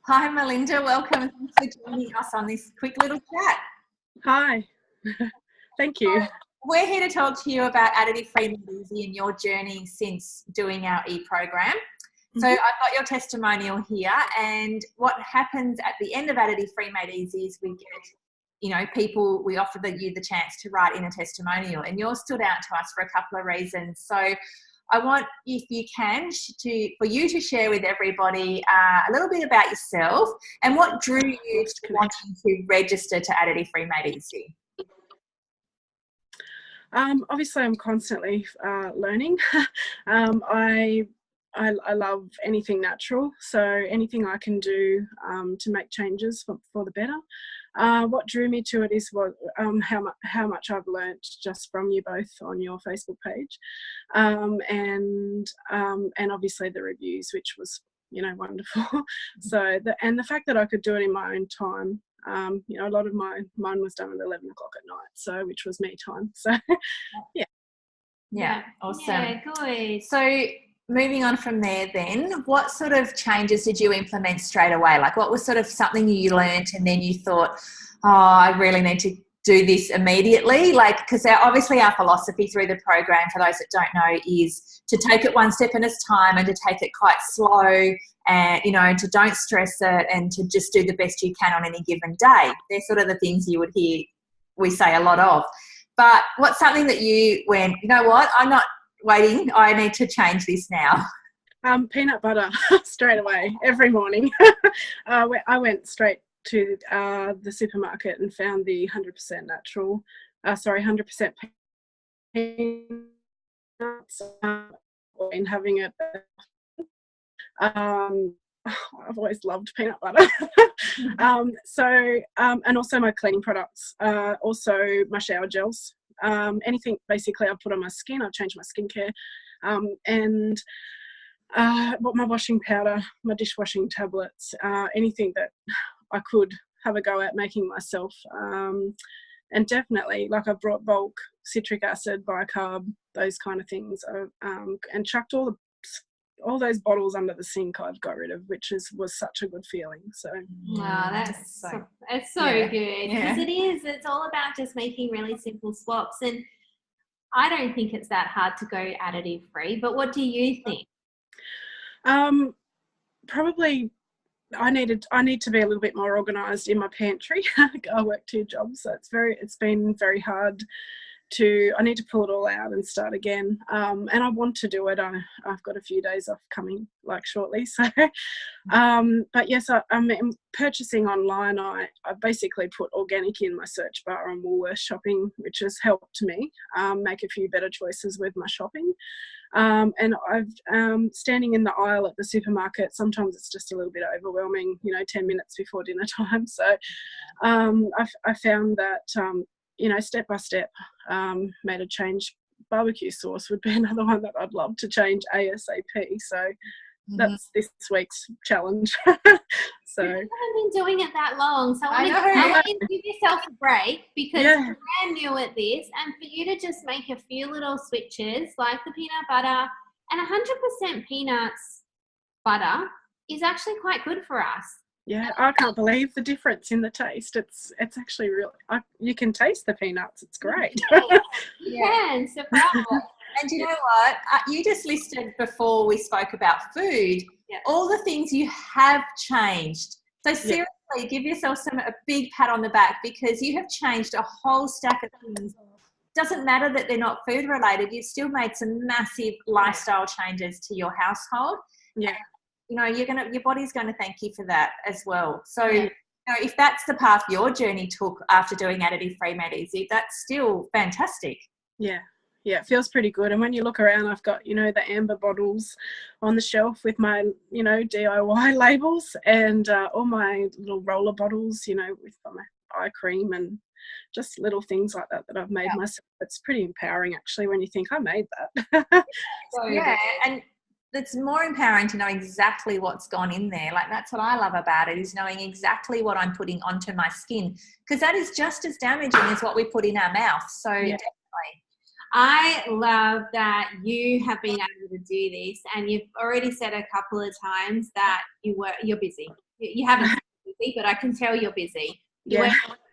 Hi, Melinda. Welcome. Thanks for joining us on this quick little chat. Hi. Thank you. We're here to talk to you about Additive Free Made Easy and your journey since doing our e-program. So I've got your testimonial here, and what happens at the end of Additive Free Made Easy is we get, people, we offer you the chance to write in a testimonial, and yours stood out to us for a couple of reasons. So I want, if you can, for you to share with everybody a little bit about yourself and what drew you to wanting to register to Additive Free Made Easy. Obviously, I'm constantly learning. I love anything natural, so anything I can do to make changes for the better. What drew me to it is how much I've learnt just from you both on your Facebook page, and obviously the reviews, which was wonderful. So the fact that I could do it in my own time. A lot of mine was done at 11 o'clock at night, so which was me time. So yeah, awesome. Yeah, good. So moving on from there then, what sort of changes did you implement straight away? Like, what was sort of something you learned and then you thought, oh, I really need to do this immediately? Like, because obviously our philosophy through the program, for those that don't know, is to take it one step at a time and to take it quite slow, and to don't stress it and to just do the best you can on any given day. They're sort of the things you would hear we say a lot of. But what's something that you went, you know what, I'm not waiting, I need to change this now? Peanut butter straight away every morning. I went straight to the supermarket and found the 100% natural, 100% peanuts, and having it. I've always loved peanut butter. And also my cleaning products, also my shower gels, anything basically I put on my skin. I've changed my skincare, and my washing powder, my dishwashing tablets, anything that I could have a go at making myself. And definitely, like, I brought bulk citric acid, bicarb, those kind of things, and chucked all those bottles under the sink. I've got rid of, which was such a good feeling. So wow, it's so good, because it's all about just making really simple swaps, and I don't think it's that hard to go additive free. But what do you think? Probably I need to be a little bit more organised in my pantry. I work 2 jobs, so it's been very hard I need to pull it all out and start again. And I want to do it. I've got a few days off coming, like, shortly. So, but yes, I'm purchasing online. I basically put organic in my search bar on Woolworths shopping, which has helped me make a few better choices with my shopping. And I've standing in the aisle at the supermarket, sometimes it's just a little bit overwhelming, 10 minutes before dinner time. So I found that, step by step, made a change. Barbecue sauce would be another one that I'd love to change ASAP. So that's this week's challenge. So you haven't been doing it that long, so I want you to give yourself a break, because you're brand new at this, and for you to just make a few little switches, like the peanut butter, and 100% peanuts butter is actually quite good for us. Yeah, I can't believe the difference in the taste. It's actually real. You can taste the peanuts. It's great. You can, surprise. And you know what? You just listed, before we spoke about food, all the things you have changed. So seriously, give yourself a big pat on the back, because you have changed a whole stack of things. Doesn't matter that they're not food related. You've still made some massive lifestyle changes to your household. Yeah. Your body's going to thank you for that as well. So, if that's the path your journey took after doing Additive Free Made Easy, that's still fantastic. Yeah, it feels pretty good. And when you look around, I've got, the amber bottles on the shelf with my, DIY labels, and all my little roller bottles, with my eye cream and just little things like that I've made myself. It's pretty empowering, actually, when you think I made that. And it's more empowering to know exactly what's gone in there. Like, that's what I love about it, is knowing exactly what I'm putting onto my skin, because that is just as damaging as what we put in our mouth. So definitely. I love that you have been able to do this, and you've already said a couple of times that you're busy. you haven't been busy, but I can tell you're busy. You work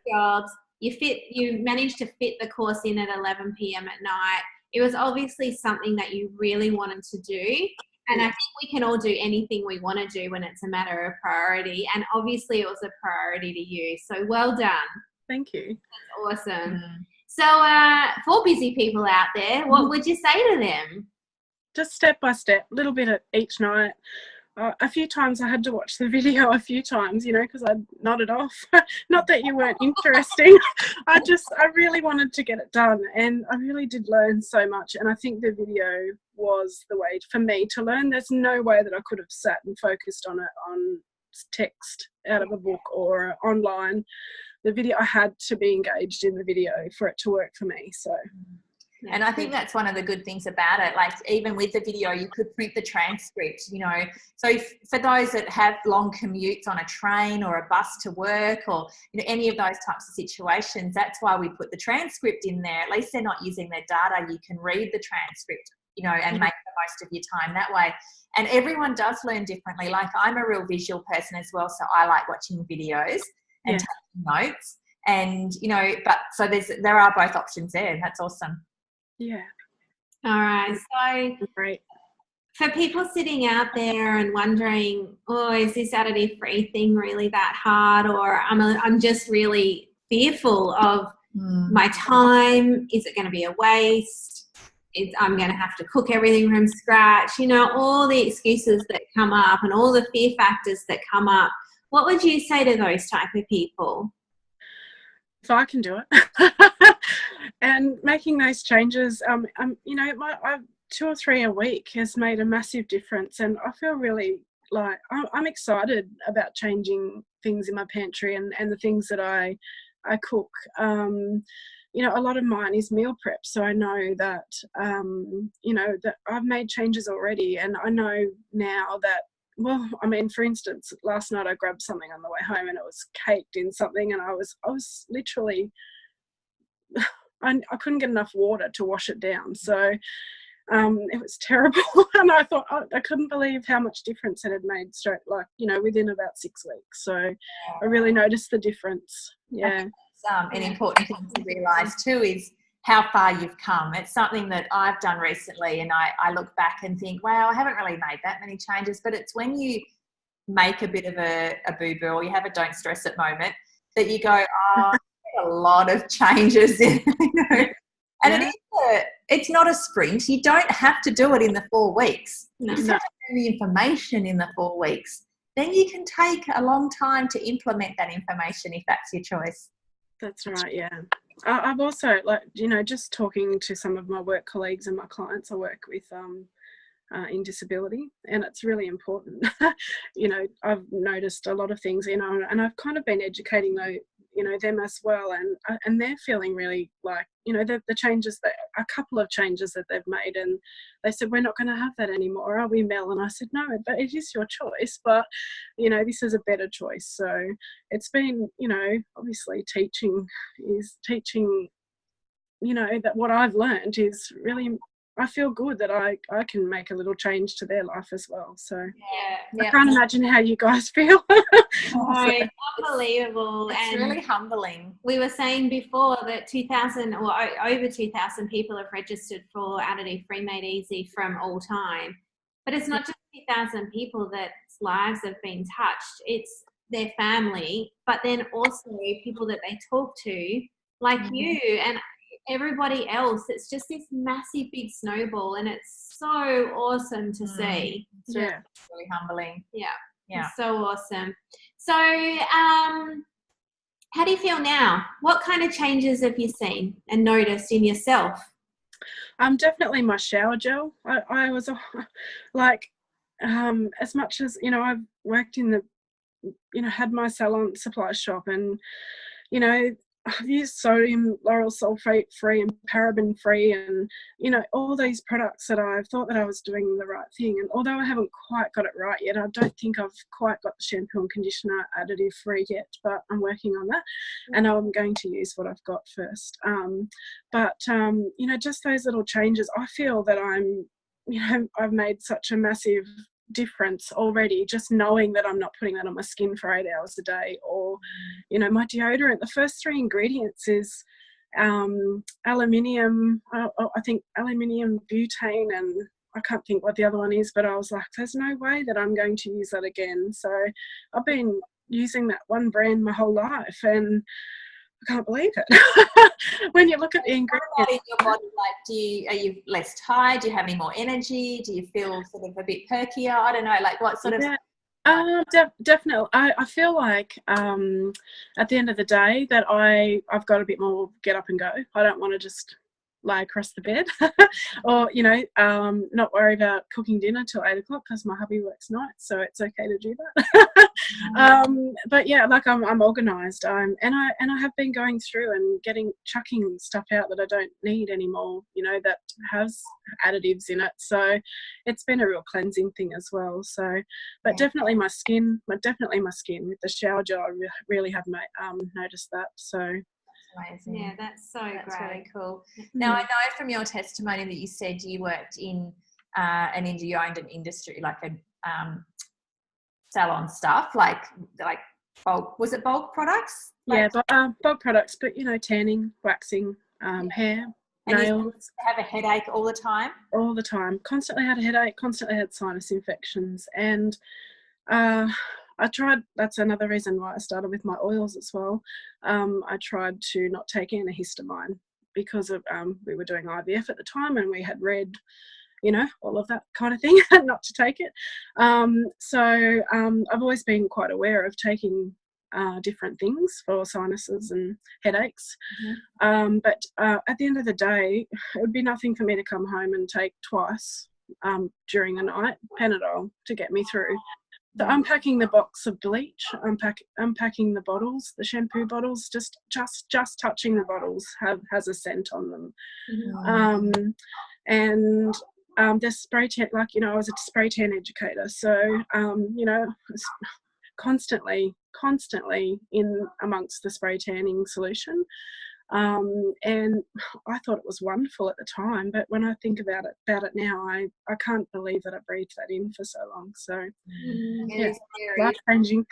jobs. You managed to fit the course in at 11 p.m. at night. It was obviously something that you really wanted to do. And I think we can all do anything we want to do when it's a matter of priority. And obviously it was a priority to you. So well done. Thank you. That's awesome. So for busy people out there, what would you say to them? Just step by step, a little bit at each night. A few times I had to watch the video a few times, because I nodded off. Not that you weren't interesting. I really wanted to get it done, and I really did learn so much. And I think the video was the way for me to learn. There's no way that I could have sat and focused on it on text out of a book or online. The video, I had to be engaged in the video for it to work for me. So. And I think that's one of the good things about it. Like, even with the video, you could print the transcript, So for those that have long commutes on a train or a bus to work, or any of those types of situations, that's why we put the transcript in there. At least they're not using their data. You can read the transcript, and make the most of your time that way. And everyone does learn differently. Like, I'm a real visual person as well, so I like watching videos and taking notes. And but so there are both options there, and that's awesome. Yeah. All right. So great. For people sitting out there and wondering, is this additive free thing really that hard? Or I'm just really fearful of my time. Is it going to be a waste? I'm going to have to cook everything from scratch. All the excuses that come up and all the fear factors that come up. What would you say to those type of people? If I can do it. And making those changes, my 2 or 3 a week has made a massive difference, and I feel really like I'm excited about changing things in my pantry and the things that I cook. A lot of mine is meal prep, so I know that that I've made changes already, and I know now that. Well, for instance, last night I grabbed something on the way home and it was caked in something, and I was literally, I couldn't get enough water to wash it down. So it was terrible. And I thought, I couldn't believe how much difference it had made within about 6 weeks. So I really noticed the difference. Yeah. An important thing to realise too is how far you've come. It's something that I've done recently, and I look back and think, wow, I haven't really made that many changes. But it's when you make a bit of a boo-boo, or you have a don't stress it moment, that you go, I made a lot of changes. And it's not a sprint. You don't have to do it in the 4 weeks. You just have to do the information in the 4 weeks. Then you can take a long time to implement that information if that's your choice. That's right, yeah. I've also, just talking to some of my work colleagues and my clients I work with in disability, and it's really important. I've noticed a lot of things, and I've kind of been educating them as well, and they're feeling really like, the changes, a couple of changes that they've made, and they said, we're not going to have that anymore, are we, Mel? And I said, no, but it is your choice, but this is a better choice. So it's been, obviously teaching, that what I've learned is really, I feel good that I can make a little change to their life as well. So I can't imagine how you guys feel. Unbelievable. It's really humbling. We were saying before that 2,000 or over 2,000 people have registered for Additive Free Made Easy from all time. But it's not just 2,000 people that's lives have been touched. It's their family, but then also people that they talk to, like you and everybody else. It's just this massive big snowball, and it's so awesome to see. It's really humbling. It's so awesome. So how do you feel now? What kind of changes have you seen and noticed in yourself? Definitely my shower gel. I was as much as I've worked in the had my salon supply shop, and I've used sodium lauryl sulfate free and paraben free, and all these products that I've thought that I was doing the right thing. And although I haven't quite got it right yet, I don't think I've quite got the shampoo and conditioner additive free yet, but I'm working on that, and I'm going to use what I've got first. Just those little changes, I feel that I've made such a massive difference already, just knowing that I'm not putting that on my skin for 8 hours a day. Or, you know, my deodorant, the first 3 ingredients is aluminium, I think aluminium butane, and I can't think what the other one is, but I was like, there's no way that I'm going to use that again. So I've been using that one brand my whole life, and I can't believe it. When you look at the ingredients. What in your body, like, are you less tired? Do you have any more energy? Do you feel sort of a bit perkier? I don't know, like what sort of... Definitely. I feel like at the end of the day that I've got a bit more get up and go. I don't want to just lie across the bed or, you know, not worry about cooking dinner till 8 o'clock because my hubby works nights, so it's okay to do that. But yeah, like I'm organised, and I have been going through and chucking stuff out that I don't need anymore, you know, that has additives in it. So it's been a real cleansing thing as well. So, but definitely my skin with the shower gel, I really have noticed that. So. Amazing. Yeah, that's great. Really cool. Now, I know from your testimony that you said you worked in you owned an industry, like a salon stuff, like bulk. Was it bulk products? Yeah, bulk products, but you know, tanning, waxing, hair, and nails. You have a headache all the time? All the time. Constantly had a headache. Constantly had sinus infections, and I tried, that's another reason why I started with my oils as well. I tried to not take antihistamine because of we were doing IVF at the time, and we had read, you know, all of that kind of thing, not to take it. So I've always been quite aware of taking different things for sinuses and headaches. But at the end of the day, it would be nothing for me to come home and take twice during the night Panadol to get me through. So unpacking the box of bleach, unpacking the bottles, the shampoo bottles, just touching the bottles has a scent on them. And the spray tan, like, you know, I was a spray tan educator, so you know, constantly in amongst the spray tanning solution. And I thought it was wonderful at the time, but when I think about it now, I can't believe that I breathed that in for so long. So yeah, life-changing.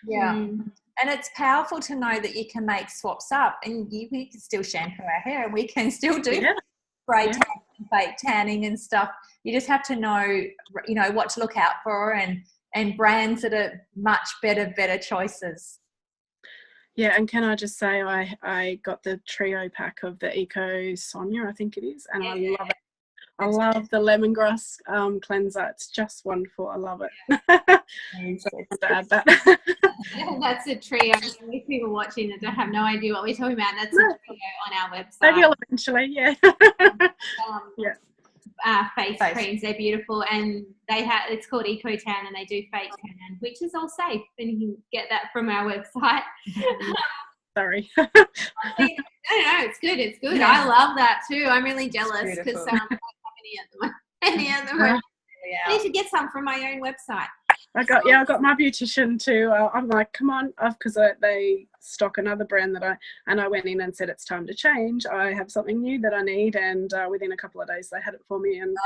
Yeah. And it's powerful to know that you can make swaps up, and we can still shampoo our hair, and we can still do spray tanning and fake tanning and stuff. You just have to know, you know, what to look out for, and brands that are much better choices. Yeah, and can I just say I got the trio pack of the Eco Sonia, I think it is, and I love it. I love the lemongrass cleanser. It's just wonderful. I love it. That's a trio. If people watching that don't have no idea what we're talking about, that's a trio on our website. Maybe eventually, yeah. Face creams, they're beautiful, and it's called Eco Tan, and they do fake tan, which is all safe, and you can get that from our website. Sorry. No, it's good. I love that too. I'm really jealous because I don't have any at the moment. I need to get some from my own website. I got my beautician too. I'm like, come on, because they stock another brand and I went in and said, it's time to change. I have something new that I need, and within a couple of days they had it for me, and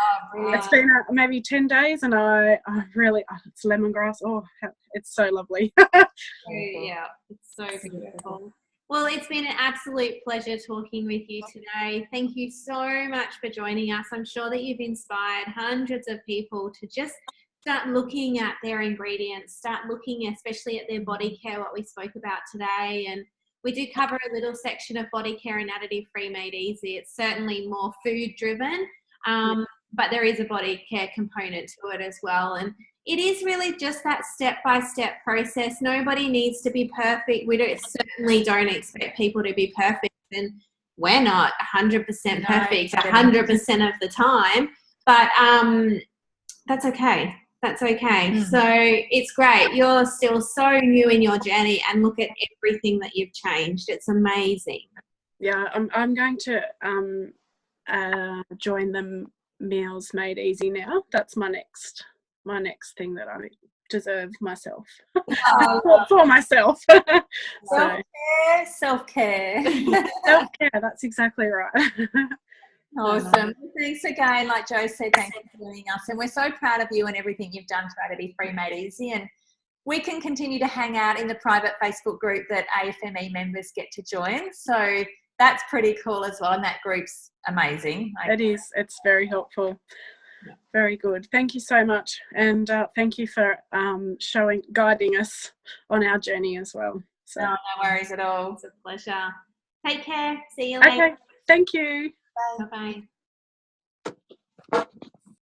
it's been maybe 10 days, and I really, it's lemongrass. Oh, it's so lovely. Yeah, it's so beautiful. Well, it's been an absolute pleasure talking with you today. Thank you so much for joining us. I'm sure that you've inspired hundreds of people to just start looking at their ingredients, start looking especially at their body care, what we spoke about today. And we do cover a little section of body care in Additive Free Made Easy. It's certainly more food driven, but there is a body care component to it as well. And it is really just that step-by-step process. Nobody needs to be perfect. We certainly don't expect people to be perfect, and we're not 100% perfect 100% of the time, but that's okay. That's okay. So it's great. You're still so new in your journey, and look at everything that you've changed. It's amazing. Yeah, I'm going to join the Meals Made Easy now. That's my next thing that I deserve myself. For myself. Self-care. Self-care, that's exactly right. Awesome. Thanks again. Like Jo said, thanks for joining us. And we're so proud of you and everything you've done for Additive Free Made Easy. And we can continue to hang out in the private Facebook group that AFME members get to join. So that's pretty cool as well. And that group's amazing. It is. It's very helpful. Very good. Thank you so much. And thank you for guiding us on our journey as well. So. No worries at all. It's a pleasure. Take care. See you later. Okay. Thank you. Bye. Bye-bye.